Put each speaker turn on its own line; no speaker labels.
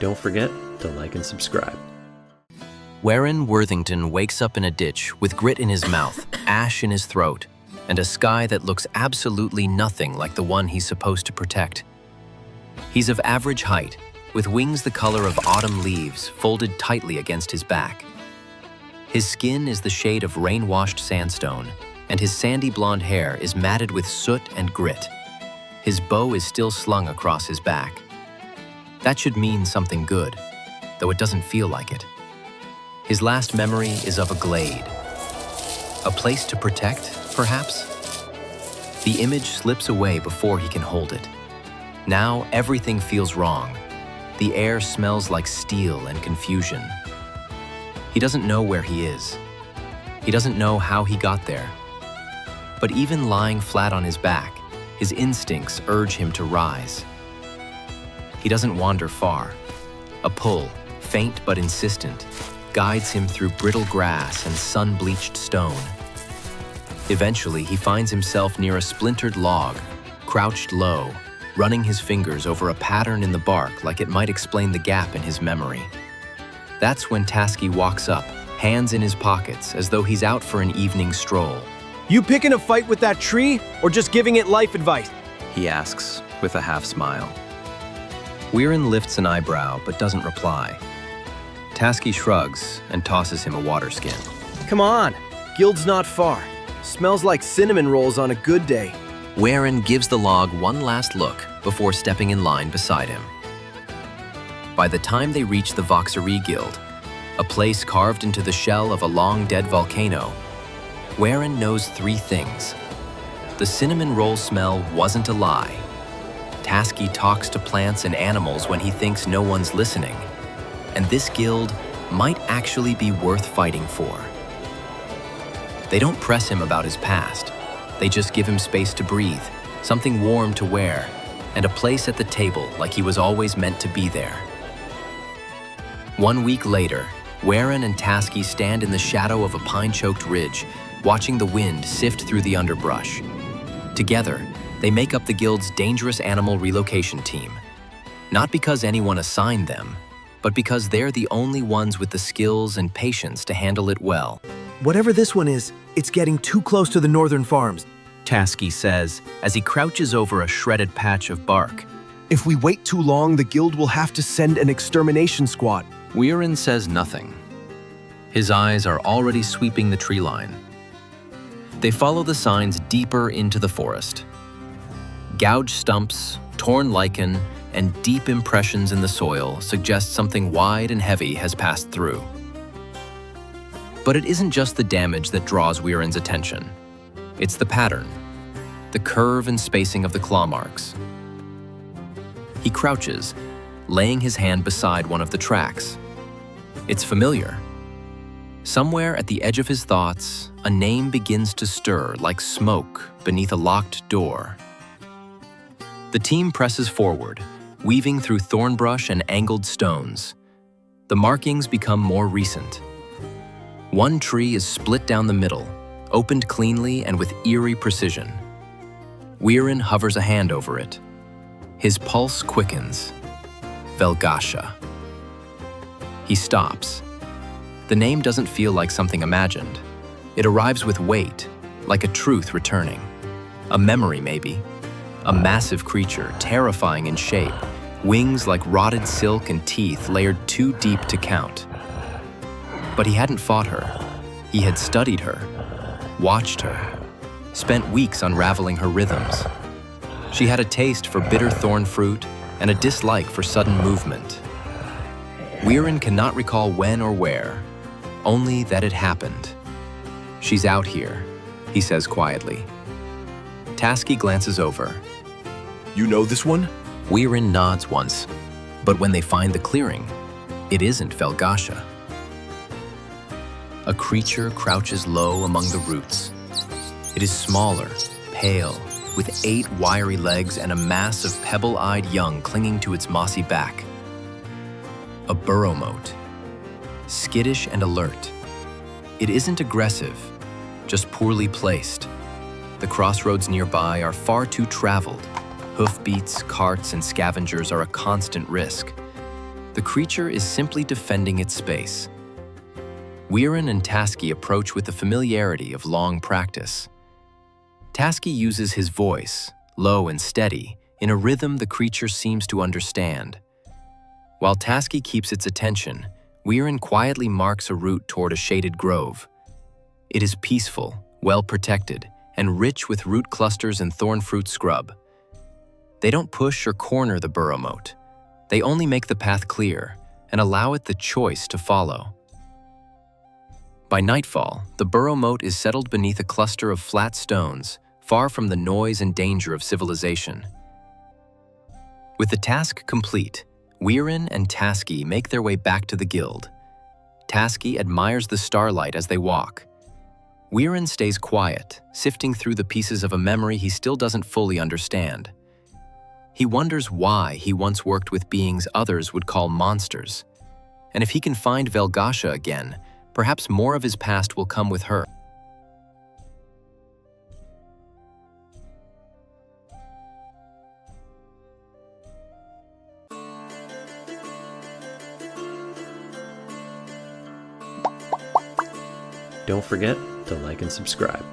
Don't forget to like and subscribe.
Wurthington wakes up in a ditch with grit in his mouth, ash in his throat, and a sky that looks absolutely nothing like the one he's supposed to protect. He's of average height, with wings the color of autumn leaves folded tightly against his back. His skin is the shade of rain-washed sandstone, and his sandy blonde hair is matted with soot and grit. His bow is still slung across his back. That should mean something good, though it doesn't feel like it. His last memory is of a glade. A place to protect, perhaps? The image slips away before he can hold it. Now everything feels wrong. The air smells like steel and confusion. He doesn't know where he is. He doesn't know how he got there. But even lying flat on his back, his instincts urge him to rise. He doesn't wander far. A pull, faint but insistent, guides him through brittle grass and sun-bleached stone. Eventually, he finds himself near a splintered log, crouched low, running his fingers over a pattern in the bark like it might explain the gap in his memory. That's when Taski walks up, hands in his pockets, as though he's out for an evening stroll.
You picking a fight with that tree, or just giving it life advice?
He asks, with a half-smile. Wearen lifts an eyebrow, but doesn't reply. Taski shrugs and tosses him a water skin.
Come on, Guild's not far. Smells like cinnamon rolls on a good day.
Wearen gives the log one last look before stepping in line beside him. By the time they reach the Voxirye Guild, a place carved into the shell of a long-dead volcano, Wearen knows three things. The cinnamon roll smell wasn't a lie. Taski talks to plants and animals when he thinks no one's listening. And this guild might actually be worth fighting for. They don't press him about his past. They just give him space to breathe, something warm to wear, and a place at the table like he was always meant to be there. 1 week later, Wearen and Taski stand in the shadow of a pine-choked ridge, watching the wind sift through the underbrush. Together, they make up the guild's dangerous animal relocation team. Not because anyone assigned them, but because they're the only ones with the skills and patience to handle it well.
Whatever this one is, it's getting too close to the northern farms,
Taski says as he crouches over a shredded patch of bark.
If we wait too long, the guild will have to send an extermination squad.
Wearen says nothing. His eyes are already sweeping the tree line. They follow the signs deeper into the forest. Gouged stumps, torn lichen, and deep impressions in the soil suggest something wide and heavy has passed through. But it isn't just the damage that draws Wearen's attention. It's the pattern, the curve and spacing of the claw marks. He crouches, laying his hand beside one of the tracks. It's familiar. Somewhere at the edge of his thoughts, a name begins to stir like smoke beneath a locked door. The team presses forward, weaving through thorn brush and angled stones. The markings become more recent. One tree is split down the middle, opened cleanly and with eerie precision. Wearen hovers a hand over it. His pulse quickens. Velgasha. He stops. The name doesn't feel like something imagined. It arrives with weight, like a truth returning. A memory, maybe. A massive creature, terrifying in shape, wings like rotted silk and teeth layered too deep to count. But he hadn't fought her. He had studied her, watched her, spent weeks unraveling her rhythms. She had a taste for bitter thorn fruit and a dislike for sudden movement. Wearen cannot recall when or where, only that it happened. She's out here, he says quietly. Taski glances over.
You know this one?
Wearen nods once, but when they find the clearing, it isn't Velgasha. A creature crouches low among the roots. It is smaller, pale, with 8 wiry legs and a mass of pebble-eyed young clinging to its mossy back. A Burrowmote, skittish and alert. It isn't aggressive, just poorly placed. The crossroads nearby are far too traveled. Hoofbeats, carts, and scavengers are a constant risk. The creature is simply defending its space. Wearen and Taski approach with the familiarity of long practice. Taski uses his voice, low and steady, in a rhythm the creature seems to understand. While Taski keeps its attention, Wearen quietly marks a route toward a shaded grove. It is peaceful, well protected, and rich with root clusters and thorn fruit scrub. They don't push or corner the Burrowmote. They only make the path clear and allow it the choice to follow. By nightfall, the Burrowmote is settled beneath a cluster of flat stones, far from the noise and danger of civilization. With the task complete, Wearen and Taski make their way back to the guild. Taski admires the starlight as they walk. Wearen stays quiet, sifting through the pieces of a memory he still doesn't fully understand. He wonders why he once worked with beings others would call monsters. And if he can find Velgasha again, perhaps more of his past will come with her.
Don't forget to like and subscribe.